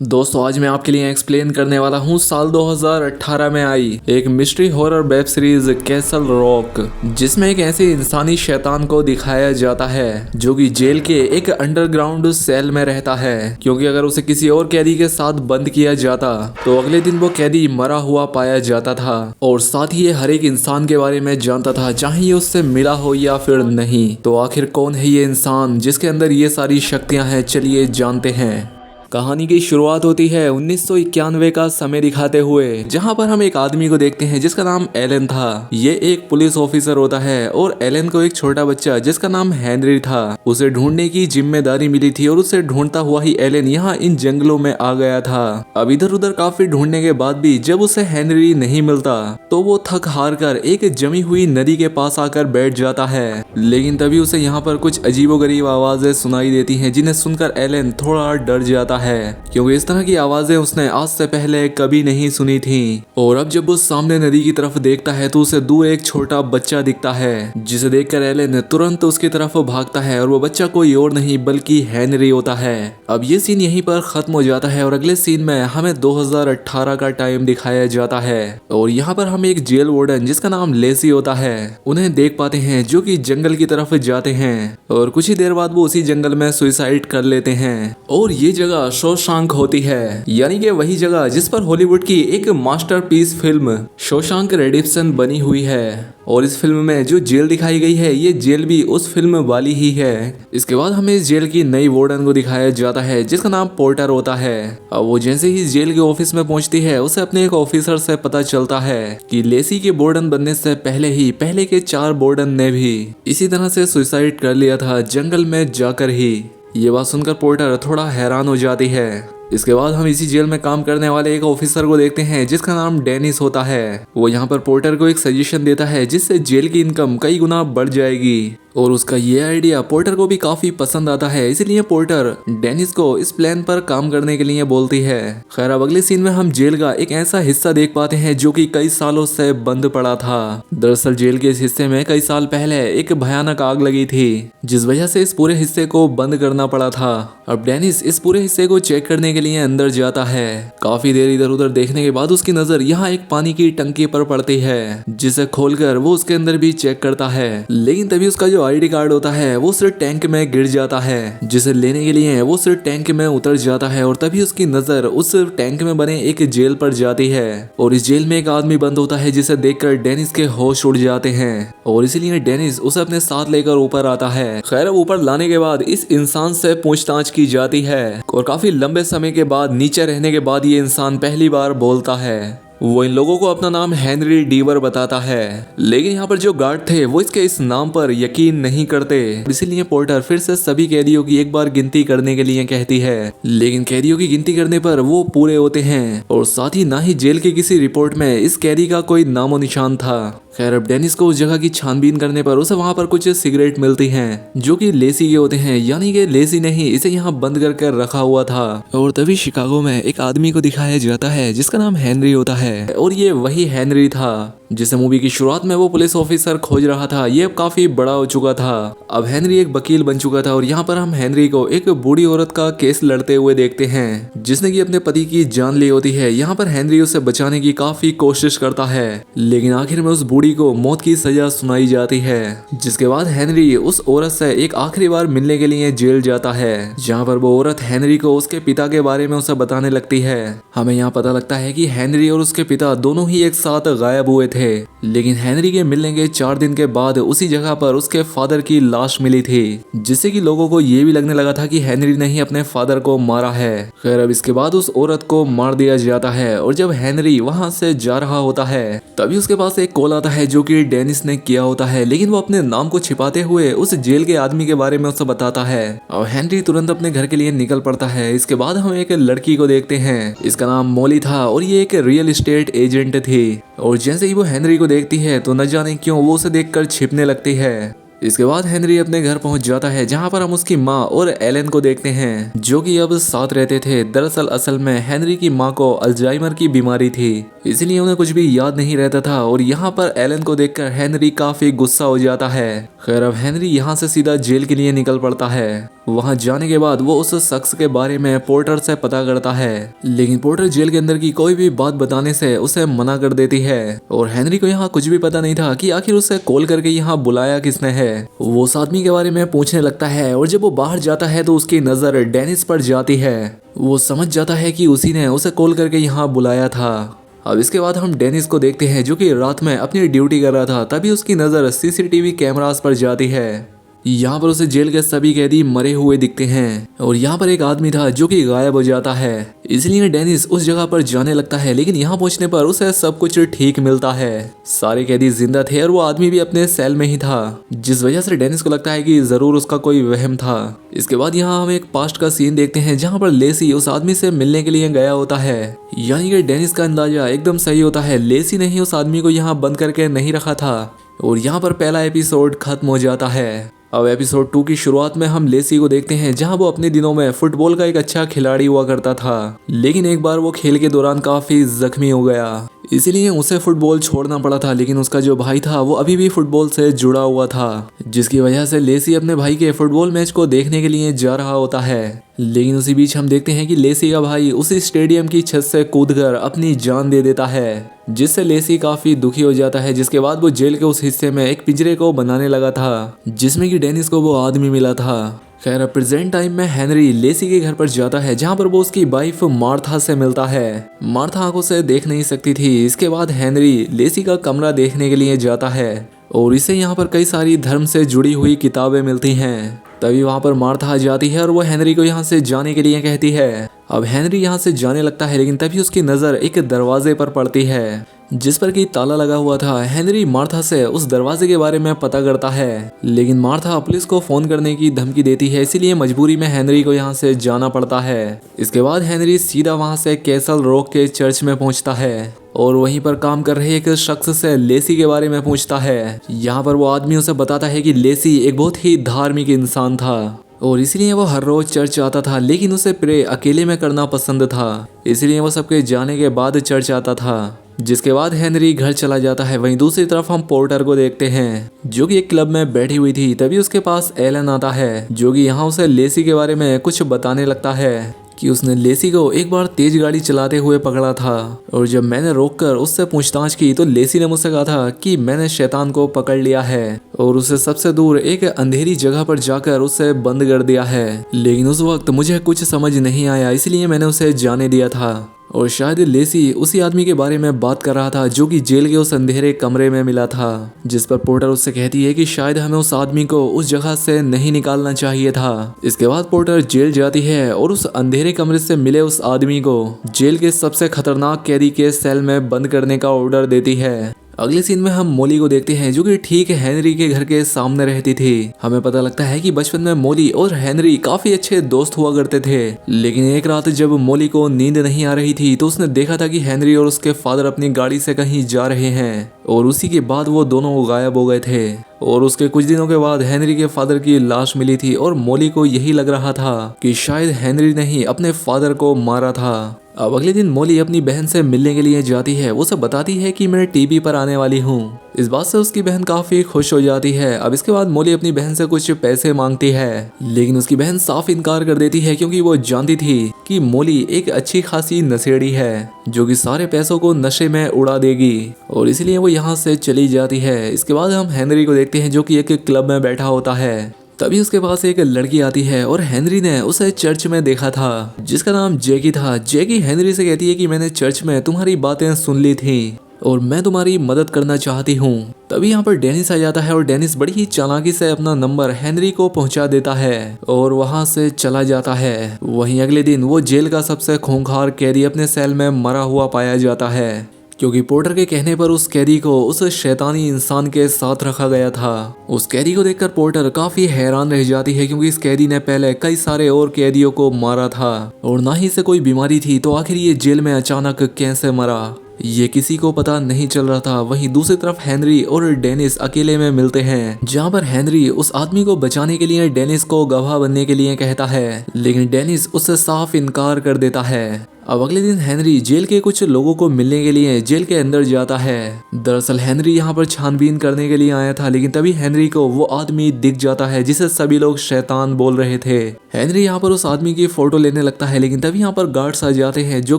दोस्तों आज मैं आपके लिए एक्सप्लेन करने वाला हूँ साल 2018 में आई एक mystery horror web series castle rock, जिसमें एक ऐसे इंसानी शैतान को दिखाया जाता है जो कि जेल के एक अंडरग्राउंड सेल में रहता है, क्योंकि अगर उसे किसी और कैदी के साथ बंद किया जाता तो अगले दिन वो कैदी मरा हुआ पाया जाता था और साथ ही ये हर एक इंसान के बारे में जानता था, चाहे ये उससे मिला हो या फिर नहीं। तो आखिर कौन है ये इंसान जिसके अंदर ये सारी शक्तियां हैं, चलिए जानते हैं। कहानी की शुरुआत होती है 1991 का समय दिखाते हुए, जहां पर हम एक आदमी को देखते हैं जिसका नाम एलन था। ये एक पुलिस ऑफिसर होता है और एलन को एक छोटा बच्चा जिसका नाम हेनरी था उसे ढूंढने की जिम्मेदारी मिली थी और उसे ढूंढता हुआ ही एलन यहाँ इन जंगलों में आ गया था। अब इधर उधर काफी ढूंढने के बाद भी जब उसे हेनरी नहीं मिलता तो वो थक हार कर एक जमी हुई नदी के पास आकर बैठ जाता है। लेकिन तभी उसे यहाँ पर कुछ अजीबोगरीब आवाजें सुनाई देती हैं, जिन्हें सुनकर एलन थोड़ा डर जाता है, क्योंकि इस तरह की आवाजें उसने आज से पहले कभी नहीं सुनी थी। और अब जब वो सामने नदी की तरफ देखता है तो उसे दूर एक छोटा बच्चा दिखता है, जिसे देखकर एलन तुरंत उसकी तरफ भागता है और वो बच्चा कोई और नहीं बल्कि हेनरी होता है। अब ये सीन यहीं पर खत्म हो जाता है और अगले सीन में हमें 2018 का टाइम दिखाया जाता है और यहाँ पर हम एक जेल वार्डन जिसका नाम लेसी होता है उन्हें देख पाते हैं, जो कि जंगल की तरफ जाते हैं और कुछ ही देर बाद वो उसी जंगल में सुसाइड कर लेते हैं। और ये जगह शोशांक होती है, यानी कि वही जगह जिस पर हॉलीवुड की एक मास्टरपीस फिल्म शोशांक रिडेम्पशन बनी हुई है। और इस फिल्म में जो जेल दिखाई गई है ये जेल भी उस फिल्म वाली ही है। इसके बाद हमें इस जेल की नई वार्डन को दिखाया जाता है जिसका नाम पोर्टर होता है। अब वो जैसे ही जेल के ऑफिस में पहुंचती है उसे अपने एक ऑफिसर से पता चलता है कि लेसी के वार्डन बनने से पहले के 4 वार्डन ने भी इसी तरह से सुसाइड कर लिया था जंगल में जाकर ही। ये बात सुनकर पोर्टर थोड़ा हैरान हो जाती है। इसके बाद हम इसी जेल में काम करने वाले एक ऑफिसर को देखते हैं जिसका नाम डेनिस होता है। वो यहाँ पर पोर्टर को एक सजेशन देता है जिससे जेल की इनकम कई गुना बढ़ जाएगी और उसका ये आइडिया पोर्टर को भी काफी पसंद आता है, इसलिए पोर्टर डेनिस को इस प्लान पर काम करने के लिए बोलती है। खैर अब अगले सीन में हम जेल का एक ऐसा हिस्सा देख पाते हैं जो कि कई सालों से बंद पड़ा था। दरअसल जेल के इस हिस्से में कई साल पहले एक भयानक आग लगी थी जिस वजह से इस पूरे हिस्से को बंद करना पड़ा था। अब डेनिस इस पूरे हिस्से को चेक करने के लिए अंदर जाता है। काफी देर इधर उधर देखने के बाद उसकी नजर यहाँ एक पानी की टंकी पर पड़ती है, जिसे खोलकर वो उसके अंदर भी चेक करता है। लेकिन तभी उसका जो आईडी कार्ड होता है वो सिर्फ टैंक में गिर जाता है, जिसे लेने के लिए वो सिर्फ टैंक में उतर जाता है। और तभी उसकी नजर उस टैंक में बने एक जेल पर जाती है और इस जेल में एक आदमी बंद होता है जिसे देखकर डेनिस के होश उड़ जाते हैं और इसीलिए डेनिस उसे अपने साथ लेकर ऊपर आता है। खैर ऊपर लाने के बाद इस इंसान से पूछताछ की जाती है और काफी लंबे समय के बाद नीचे रहने के बाद ये इंसान पहली बार बोलता है। वो इन लोगों को अपना नाम हेनरी डीवर बताता है, लेकिन यहाँ पर जो गार्ड थे वो इसके इस नाम पर यकीन नहीं करते। इसीलिए पोर्टर फिर से सभी कैदियों की एक बार गिनती करने के लिए कहती है, लेकिन कैदियों की गिनती करने पर वो पूरे होते हैं और साथ ही ना ही जेल की किसी रिपोर्ट में इस कैदी का कोई नामो निशान था। खैर अब डेनिस को उस जगह की छानबीन करने पर उसे वहां पर कुछ सिगरेट मिलती हैं जो कि लेसी के होते हैं, यानी कि लेसी ने ही इसे यहाँ बंद कर रखा हुआ था। और तभी शिकागो में एक आदमी को दिखाया जाता है जिसका नाम हेनरी होता है और ये वही हेनरी था जिसे मूवी की शुरुआत में वो पुलिस ऑफिसर खोज रहा था। ये अब काफी बड़ा हो चुका था। अब हेनरी एक वकील बन चुका था और यहाँ पर हम हेनरी को एक बूढ़ी औरत का केस लड़ते हुए देखते हैं जिसने की अपने पति की जान ली होती है। यहाँ पर हेनरी उसे बचाने की काफी कोशिश करता है, लेकिन आखिर में उस बूढ़ी को मौत की सजा सुनाई जाती है, जिसके बाद हेनरी उस औरत से एक आखिरी बार मिलने के लिए जेल जाता है, जहाँ पर वो औरत हेनरी को उसके पिता के बारे में उसे बताने लगती है। हमें यहाँ पता लगता है कि हेनरी और उसके पिता दोनों ही एक साथ गायब हुए थे, लेकिन हेनरी के मिलने के 4 दिन के बाद उसी जगह पर उसके फादर की लाश मिली थी, जिससे कि लोगों को ये भी लगने लगा था कि हेनरी ने ही अपने फादर को मारा है। खैर अब इसके बाद उस औरत को मार दिया जाता है और जब हेनरी वहां से जा रहा होता है तभी उसके पास एक कॉल आता है जो कि डेनिस ने किया होता है, लेकिन वो अपने नाम को छिपाते हुए उस जेल के आदमी के बारे में उसे बताता है और हेनरी तुरंत अपने घर के लिए निकल पड़ता है। इसके बाद हम एक लड़की को देखते हैं, इसका नाम मोली था और ये एक रियल एस्टेट एजेंट थी और जैसे ही वो हेनरी को देखती है तो न जाने क्यों वो उसे देखकर छिपने लगती है। इसके बाद हेनरी अपने घर पहुंच जाता है जहां पर हम उसकी माँ और एलन को देखते हैं जो कि अब साथ रहते थे। दरअसल असल में हेनरी की माँ को अल्जाइमर की बीमारी थी, इसलिए उन्हें कुछ भी याद नहीं रहता था और यहाँ पर एलन को देखकर हेनरी काफी गुस्सा हो जाता है। खैर अब हेनरी यहाँ से सीधा जेल के लिए निकल पड़ता है वहाँ जाने के बाद वो उस शख्स के बारे में पोर्टर से पता करता है, लेकिन पोर्टर जेल के अंदर की कोई भी बात बताने से उसे मना कर देती है। और हेनरी को यहाँ कुछ भी पता नहीं था कि आखिर उसे कॉल करके यहाँ बुलाया किसने है। वो उस आदमी के बारे में पूछने लगता है और जब वो बाहर जाता है तो उसकी नजर डेनिस पर जाती है। वो समझ जाता है कि उसी ने उसे कॉल करके यहाँ बुलाया था। अब इसके बाद हम डेनिस को देखते हैं जो कि रात में अपनी ड्यूटी कर रहा था। तभी उसकी नज़र सीसीटीवी कैमरास पर जाती है। यहाँ पर उसे जेल के सभी कैदी मरे हुए दिखते हैं और यहाँ पर एक आदमी था जो कि गायब हो जाता है। इसलिए डेनिस उस जगह पर जाने लगता है, लेकिन यहाँ पहुँचने पर उसे सब कुछ ठीक मिलता है। सारे कैदी जिंदा थे और वो आदमी भी अपने सेल में ही था, जिस वजह से डेनिस को लगता है कि जरूर उसका कोई वहम था। इसके बाद यहाँ हम एक पास्ट का सीन देखते हैं जहाँ पर लेसी उस आदमी से मिलने के लिए गया होता है। यानी कि डेनिस का अंदाजा एकदम सही होता है, लेसी ने ही उस आदमी को यहाँ बंद करके नहीं रखा था। और यहाँ पर पहला एपिसोड खत्म हो जाता है। अब एपिसोड 2 की शुरुआत में हम लेसी को देखते हैं जहां वो अपने दिनों में फुटबॉल का एक अच्छा खिलाड़ी हुआ करता था, लेकिन एक बार वो खेल के दौरान काफी जख्मी हो गया, इसीलिए उसे फुटबॉल छोड़ना पड़ा था। लेकिन उसका जो भाई था वो अभी भी फुटबॉल से जुड़ा हुआ था, जिसकी वजह से लेसी अपने भाई के फुटबॉल मैच को देखने के लिए जा रहा होता है। लेकिन उसी बीच हम देखते हैं कि लेसी का भाई उसी स्टेडियम की छत से कूदकर अपनी जान दे देता है, जिससे लेसी काफी दुखी हो जाता है। जिसके बाद वो जेल के उस हिस्से में एक पिंजरे को बनाने लगा था जिसमें कि डेनिस को वो आदमी मिला था। खैर प्रेजेंट टाइम में हेनरी लेसी के घर पर जाता है जहां पर वो उसकी वाइफ मार्था से मिलता है। मार्था आंखों से देख नहीं सकती थी। इसके बाद हेनरी लेसी का कमरा देखने के लिए जाता है और इसे यहाँ पर कई सारी धर्म से जुड़ी हुई किताबें मिलती हैं। तभी वहाँ पर मार्था आ जाती है और वो हेनरी को यहाँ से जाने के लिए कहती है। अब हेनरी यहाँ से जाने लगता है, लेकिन तभी उसकी नज़र एक दरवाजे पर पड़ती है जिस पर कि ताला लगा हुआ था। हेनरी मार्था से उस दरवाजे के बारे में पता करता है, लेकिन मार्था पुलिस को फोन करने की धमकी देती है, इसीलिए मजबूरी में हेनरी को यहाँ से जाना पड़ता है। इसके बाद हेनरी सीधा वहाँ से कैसल रॉक के चर्च में पहुँचता है और वहीं पर काम कर रहे एक शख्स से लेसी के बारे में पूछता है। यहाँ पर वो आदमी उसे बताता है कि लेसी एक बहुत ही धार्मिक इंसान था और इसलिए वो हर रोज चर्च आता था, लेकिन उसे प्रे अकेले में करना पसंद था, इसलिए वो सबके जाने के बाद चर्च आता था। जिसके बाद हेनरी घर चला जाता है। वहीं दूसरी तरफ हम पोर्टर को देखते हैं जो कि एक क्लब में बैठी हुई थी। तभी उसके पास एलन आता है जो कि यहाँ उसे लेसी के बारे में कुछ बताने लगता है कि उसने लेसी को एक बार तेज गाड़ी चलाते हुए पकड़ा था और जब मैंने रोककर उससे पूछताछ की तो लेसी ने मुझसे कहा था कि मैंने शैतान को पकड़ लिया है और उसे सबसे दूर एक अंधेरी जगह पर जाकर उसे बंद कर दिया है। लेकिन उस वक्त मुझे कुछ समझ नहीं आया, इसलिए मैंने उसे जाने दिया था। और शायद लेसी उसी आदमी के बारे में बात कर रहा था जो कि जेल के उस अंधेरे कमरे में मिला था, जिस पर पोर्टर उससे कहती है कि शायद हमें उस आदमी को उस जगह से नहीं निकालना चाहिए था। इसके बाद पोर्टर जेल जाती है और उस अंधेरे कमरे से मिले उस आदमी को जेल के सबसे खतरनाक कैदी के सेल में बंद करने का ऑर्डर देती है। अगले सीन में हम मोली को देखते हैं जो कि ठीक हेनरी के घर के सामने रहती थी। हमें पता लगता है कि बचपन में मोली और हेनरी काफी अच्छे दोस्त हुआ करते थे, लेकिन एक रात जब मोली को नींद नहीं आ रही थी तो उसने देखा था कि हेनरी और उसके फादर अपनी गाड़ी से कहीं जा रहे हैं और उसी के बाद वो दोनों गायब हो गए थे। और उसके कुछ दिनों के बाद हेनरी के फादर की लाश मिली थी और मोली को यही लग रहा था कि शायद हेनरी ने ही अपने फादर को मारा था। अब अगले दिन मोली अपनी बहन से मिलने के लिए जाती है। वो सब बताती है कि मैं टीवी पर आने वाली हूँ। इस बात से उसकी बहन काफी खुश हो जाती है। अब इसके बाद मोली अपनी बहन से कुछ पैसे मांगती है, लेकिन उसकी बहन साफ इनकार कर देती है क्योंकि वो जानती थी कि मोली एक अच्छी खासी नशेड़ी है जो कि सारे पैसों को नशे में उड़ा देगी और इसलिए वो यहाँ से चली जाती है। इसके बाद हम हेनरी को देखते हैं जो कि एक क्लब में बैठा होता है। तभी उसके पास एक लड़की आती है और हेनरी ने उसे चर्च में देखा था जिसका नाम जैकी था। जैकी हेनरी से कहती है कि मैंने चर्च में तुम्हारी बातें सुन ली थी और मैं तुम्हारी मदद करना चाहती हूँ। तभी यहाँ पर डेनिस आ जाता है और डेनिस बड़ी ही चालाकी से अपना नंबर हेनरी को पहुँचा देता है और वहाँ से चला जाता है। वहीं अगले दिन वो जेल का सबसे खूंखार कैदी अपने सेल में मरा हुआ पाया जाता है क्योंकि पोर्टर के कहने पर उस कैदी को उस शैतानी इंसान के साथ रखा गया था। उस कैदी को देखकर पोर्टर काफी हैरान रह जाती है क्योंकि इस कैदी ने पहले कई सारे और कैदियों को मारा था और ना ही इसे कोई बीमारी थी, तो आखिर ये जेल में अचानक कैसे मरा ये किसी को पता नहीं चल रहा था। वहीं दूसरी तरफ हेनरी और डेनिस अकेले में मिलते हैं जहां पर हेनरी उस आदमी को बचाने के लिए डेनिस को गवाह बनने के लिए कहता है, लेकिन डेनिस उससे साफ इनकार कर देता है। अब अगले दिन हेनरी जेल के कुछ लोगों को मिलने के लिए जेल के अंदर जाता है। दरअसल हेनरी यहाँ पर छानबीन करने के लिए आया था, लेकिन तभी हेनरी को वो आदमी दिख जाता है जिसे सभी लोग शैतान बोल रहे थे। हेनरी यहाँ पर उस आदमी की फोटो लेने लगता है, लेकिन तभी यहाँ पर गार्ड्स आ जाते हैं जो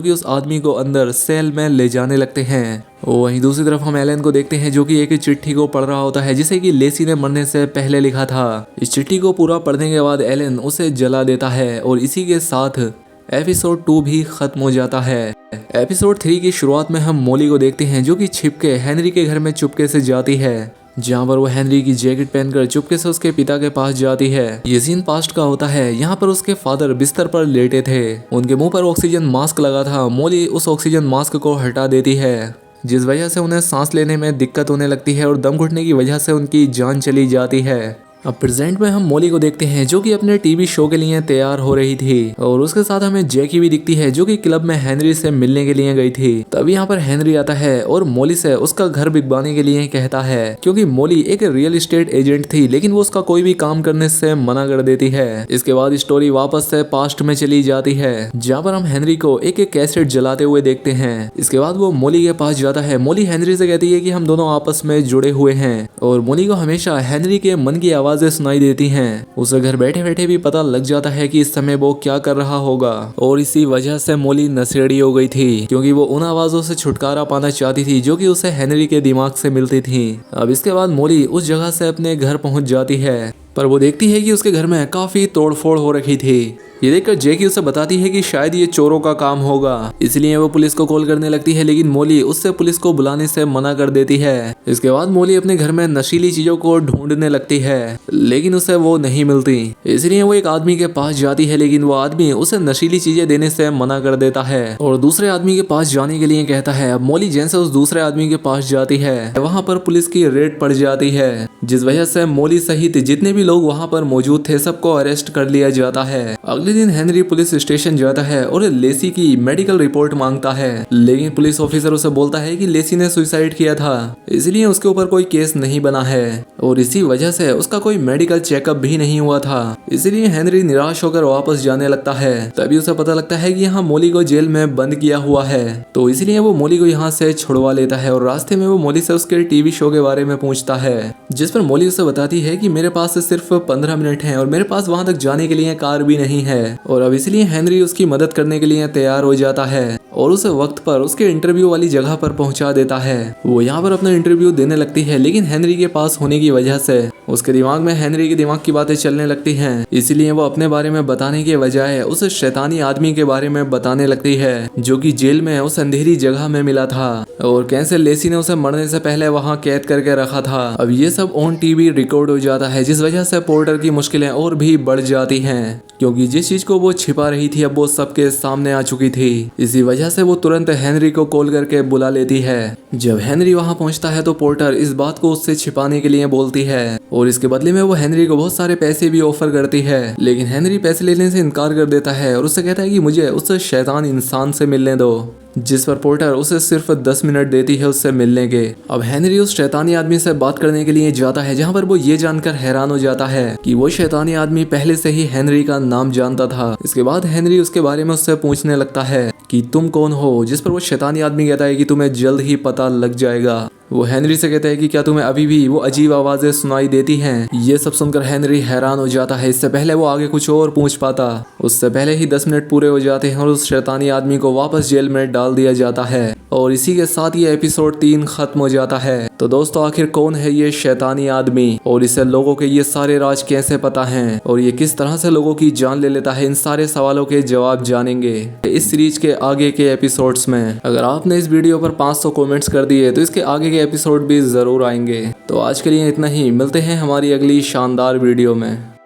कि उस आदमी को अंदर सेल में ले जाने लगते हैं। वहीं दूसरी तरफ हम एलन को देखते हैं जो कि एक चिट्ठी को पढ़ रहा होता है जिसे कि लेसी ने मरने से पहले लिखा था। इस चिट्ठी को पूरा पढ़ने के बाद एलन उसे जला देता है और इसी के साथ एपिसोड 2 भी खत्म हो जाता है। एपिसोड 3 की शुरुआत में हम मोली को देखते हैं जो कि छिपके हेनरी के घर में चुपके से जाती है, जहाँ पर वो हेनरी की जैकेट पहनकर चुपके से उसके पिता के पास जाती है। ये सीन पास्ट का होता है। यहाँ पर उसके फादर बिस्तर पर लेटे थे, उनके मुंह पर ऑक्सीजन मास्क लगा था। मोली उस ऑक्सीजन मास्क को हटा देती है, जिस वजह से उन्हें सांस लेने में दिक्कत होने लगती है और दम घुटने की वजह से उनकी जान चली जाती है। अब प्रेजेंट में हम मोली को देखते हैं जो कि अपने टीवी शो के लिए तैयार हो रही थी और उसके साथ हमें जैकी भी दिखती है जो कि क्लब में हेनरी से मिलने के लिए गई थी। तभी यहाँ पर हेनरी आता है और मोली से उसका घर बिकवाने के लिए कहता है, क्योंकि मोली एक रियल एस्टेट एजेंट थी लेकिन वो उसका कोई भी काम करने से मना कर देती है। इसके बाद स्टोरी वापस से पास्ट में चली जाती है, जहाँ पर हम हेनरी को एक एक कैसेट जलाते हुए देखते हैं। इसके बाद वो मोली के पास जाता है। मोली हेनरी से कहती है कि हम दोनों आपस में जुड़े हुए हैं और मोली को हमेशा हेनरी के मन की आवाजें सुनाई देती हैं। उसे घर बैठे बैठे भी पता लग जाता है कि इस समय वो क्या कर रहा होगा और इसी वजह से मोली नशेड़ी हो गई थी, क्योंकि वो उन आवाजों से छुटकारा पाना चाहती थी जो कि उसे हेनरी के दिमाग से मिलती थी। अब इसके बाद मोली उस जगह से अपने घर पहुंच जाती है, पर वो देखती है कि उसके घर में काफी तोड़फोड़ हो रखी थी। ये देखकर जैकी उसे बताती है कि शायद ये चोरों का काम होगा, इसलिए वो पुलिस को कॉल करने लगती है, लेकिन मोली उससे पुलिस को बुलाने से मना कर देती है। इसके बाद मोली अपने घर में नशीली चीजों को ढूंढने लगती है, लेकिन उसे वो नहीं मिलती। इसलिए वो एक आदमी के पास जाती है, लेकिन वो आदमी उसे नशीली चीजें देने से मना कर देता है और दूसरे आदमी के पास जाने के लिए कहता है। अब मोली जैसे उस दूसरे आदमी के पास जाती है, वहाँ पर पुलिस की रेड पड़ जाती है, जिस वजह से मोली सहित जितने भी लोग वहाँ पर मौजूद थे सबको अरेस्ट कर लिया जाता है। अगले दिन हेनरी पुलिस स्टेशन जाता है और लेसी की मेडिकल रिपोर्ट मांगता है, लेकिन पुलिस ऑफिसर उसे बोलता है कि लेसी ने सुसाइड किया था, इसलिए उसके ऊपर कोई केस नहीं बना है और इसी वजह से उसका कोई मेडिकल चेकअप भी नहीं हुआ था। इसलिए हेनरी निराश होकर वापस जाने लगता है। तभी उसे पता लगता है कि यहाँ मोली को जेल में बंद किया हुआ है, तो इसलिए वो मोली को यहाँ से छुड़वा लेता है और रास्ते में वो मोली से उसके टीवी शो के बारे में पूछता है, जिस पर मोली उसे बताती है कि मेरे पास सिर्फ 15 मिनट हैं और मेरे पास वहां तक जाने के लिए कार भी नहीं है। और अब इसलिए हेनरी उसकी मदद करने के लिए तैयार हो जाता है और उसे वक्त पर उसके इंटरव्यू वाली जगह पर पहुंचा देता है। वो यहाँ पर अपना इंटरव्यू देने लगती है, लेकिन हेनरी के पास होने की वजह से उसके दिमाग में हेनरी के दिमाग की बातें चलने लगती हैं, इसलिए वो अपने बारे में बताने के बजाय उस शैतानी आदमी के बारे में बताने लगती है जो कि जेल में उस अंधेरी जगह में मिला था और कैसे लेसी ने उसे मरने से पहले वहाँ कैद करके रखा था। अब ये सब ऑन टीवी रिकॉर्ड हो जाता है, जिस वजह से पोर्टर की मुश्किलें और भी बढ़ जाती हैं, क्योंकि जिस चीज को वो छिपा रही थी अब वो सबके सामने आ चुकी थी। इसी वजह से वो तुरंत हेनरी को कॉल करके बुला लेती है। जब हेनरी वहां पहुंचता है तो पोर्टर इस बात को उससे छिपाने के लिए बोलती है और इसके बदले में वो हेनरी को बहुत सारे पैसे भी ऑफर करती है, लेकिन हेनरी पैसे लेने से इनकार कर देता है और उससे कहता है कि मुझे उस शैतान इंसान से मिलने दो, जिस पर पोर्टर उसे सिर्फ 10 मिनट देती है उससे मिलने के। अब हेनरी उस शैतानी आदमी से बात करने के लिए जाता है, जहाँ पर वो ये जानकर हैरान हो जाता है कि वो शैतानी आदमी पहले से ही हेनरी का नाम जानता था। इसके बाद हेनरी उसके बारे में उससे पूछने लगता है कि तुम कौन हो, जिस पर वो शैतानी आदमी कहता है कि तुम्हें जल्द ही पता लग जाएगा। वो हेनरी से कहता है कि क्या तुम्हें अभी भी वो अजीब आवाजें सुनाई देती हैं। ये सब सुनकर हेनरी हैरान हो जाता है। इससे पहले वो आगे कुछ और पूछ पाता, उससे पहले ही 10 मिनट पूरे हो जाते हैं और उस शैतानी आदमी को वापस जेल में डाल दिया जाता है और इसी के साथ ये एपिसोड 3 खत्म हो जाता है। तो दोस्तों आखिर कौन है ये शैतानी आदमी और इसे लोगों के ये सारे राज कैसे पता हैं और ये किस तरह से लोगों की जान ले लेता है, इन सारे सवालों के जवाब जानेंगे इस सीरीज के आगे के एपिसोड्स में। अगर आपने इस वीडियो पर 500 कमेंट्स कर दिए तो इसके आगे के एपिसोड भी जरूर आएंगे। तो आज के लिए इतना ही, मिलते हैं हमारी अगली शानदार वीडियो में।